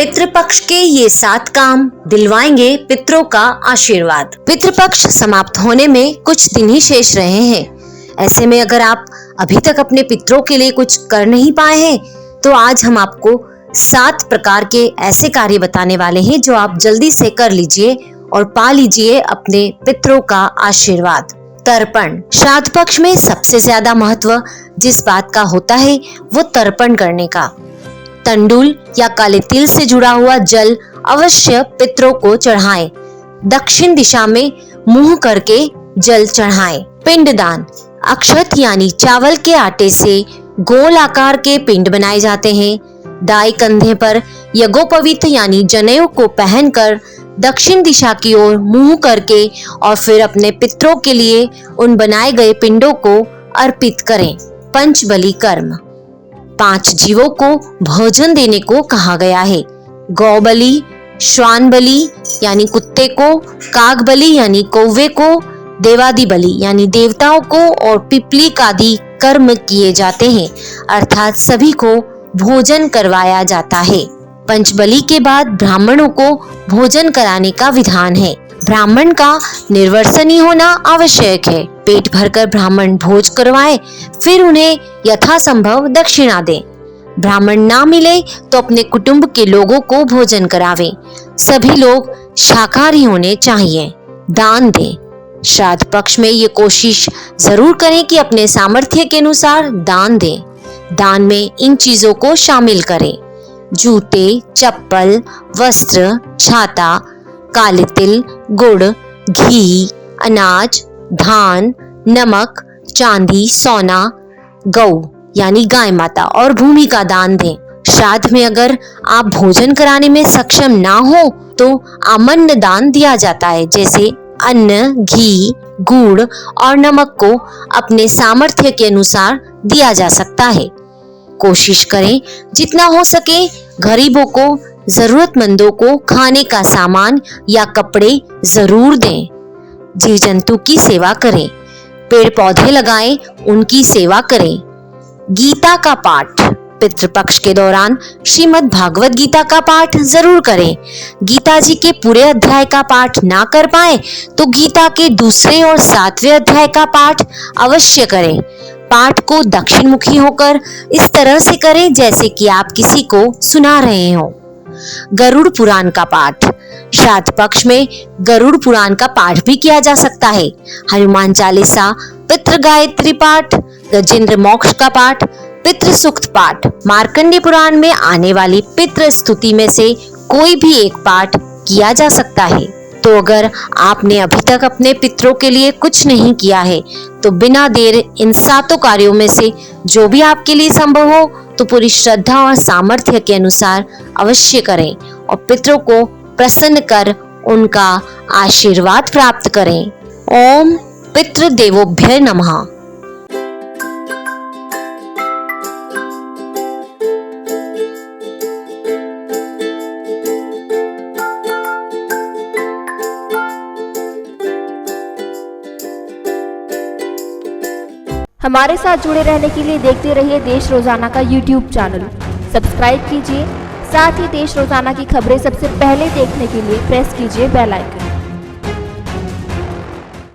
पितृपक्ष के ये 7 काम दिलवाएंगे पितरों का आशीर्वाद। पितृपक्ष समाप्त होने में कुछ दिन ही शेष रहे हैं। ऐसे में अगर आप अभी तक अपने पितरों के लिए कुछ कर नहीं पाए हैं तो आज हम आपको 7 प्रकार के ऐसे कार्य बताने वाले हैं जो आप जल्दी से कर लीजिए और पा लीजिए अपने पितरों का आशीर्वाद। तर्पण। श्राद्ध पक्ष में सबसे ज्यादा महत्व जिस बात का होता है वो तर्पण करने का। तंडुल या काले तिल से जुड़ा हुआ जल अवश्य पितरों को चढ़ाएं। दक्षिण दिशा में मुंह करके जल चढ़ाएं। पिंडदान। अक्षत यानी चावल के आटे से गोल आकार के पिंड बनाए जाते हैं। दाएं कंधे पर यज्ञोपवीत यानी जनेऊ को पहनकर दक्षिण दिशा की ओर मुंह करके और फिर अपने पितरों के लिए उन बनाए गए पिंडों को अर्पित करें। पंचबलि कर्म। 5 जीवों को भोजन देने को कहा गया है। गौ बलि, श्वान बलि यानी कुत्ते को, काग बलि यानी कौवे को, देवादि बलि यानी देवताओं को और पिपलिक आदि कर्म किए जाते हैं, अर्थात सभी को भोजन करवाया जाता है। पंचबलि के बाद ब्राह्मणों को भोजन कराने का विधान है। ब्राह्मण का निर्वर्सनीय होना आवश्यक है। पेट भरकर ब्राह्मण भोज करवाएं, फिर उन्हें यथासंभव दक्षिणा दें। ब्राह्मण ना मिले तो अपने कुटुंब के लोगों को भोजन करावें। सभी लोग शाकाहारी होने चाहिए। दान दें। श्राद्ध पक्ष में ये कोशिश जरूर करें कि अपने सामर्थ्य के अनुसार दान दें। दान में इन चीजों को शामिल करें: जूते, चप्पल, वस्त्र, छाता, काले तिल, गुड़, घी, अनाज, धान, नमक, चांदी, सोना, गौ यानी गाय माता और भूमि का दान दें। श्राद्ध में अगर आप भोजन कराने में सक्षम ना हो तो आमन्न दान दिया जाता है, जैसे अन्न, घी, गुड़ और नमक को अपने सामर्थ्य के अनुसार दिया जा सकता है। कोशिश करें जितना हो सके गरीबों को, जरूरतमंदों को खाने का सामान या कपड़े जरूर दें। जीव जंतु की सेवा करें। पेड़ पौधे लगाएं, उनकी सेवा करें। गीता का पाठ। पितृपक्ष के दौरान श्रीमद् भागवत गीता का पाठ जरूर करें। गीता जी के पूरे अध्याय का पाठ ना कर पाए तो गीता के दूसरे और 7वें अध्याय का पाठ अवश्य करें। पाठ को दक्षिण मुखी होकर इस तरह से करें जैसे कि आप किसी को सुना रहे हो। गरुड़ पुराण का पाठ। श्राद्ध पक्ष में गरुड़ पुराण का पाठ भी किया जा सकता है। हनुमान चालीसा, पितृ गायत्री पाठ, गजेंद्र मोक्ष का पाठ, पितृ सूक्त पाठ, मार्कंडेय पुराण में आने वाली पितृ स्तुति में से कोई भी एक पाठ किया जा सकता है। तो अगर आपने अभी तक अपने पितरों के लिए कुछ नहीं किया है तो बिना देर इन 7 कार्यों में से जो भी आपके लिए संभव हो तो पूरी श्रद्धा और सामर्थ्य के अनुसार अवश्य करें और पितरों को प्रसन्न कर उनका आशीर्वाद प्राप्त करें। ओम पितृ देवोभ्य नमः। हमारे साथ जुड़े रहने के लिए देखते रहिए देश रोजाना का YouTube चैनल। सब्सक्राइब कीजिए, साथ ही देश रोजाना की खबरें सबसे पहले देखने के लिए प्रेस कीजिए बेल आइकन।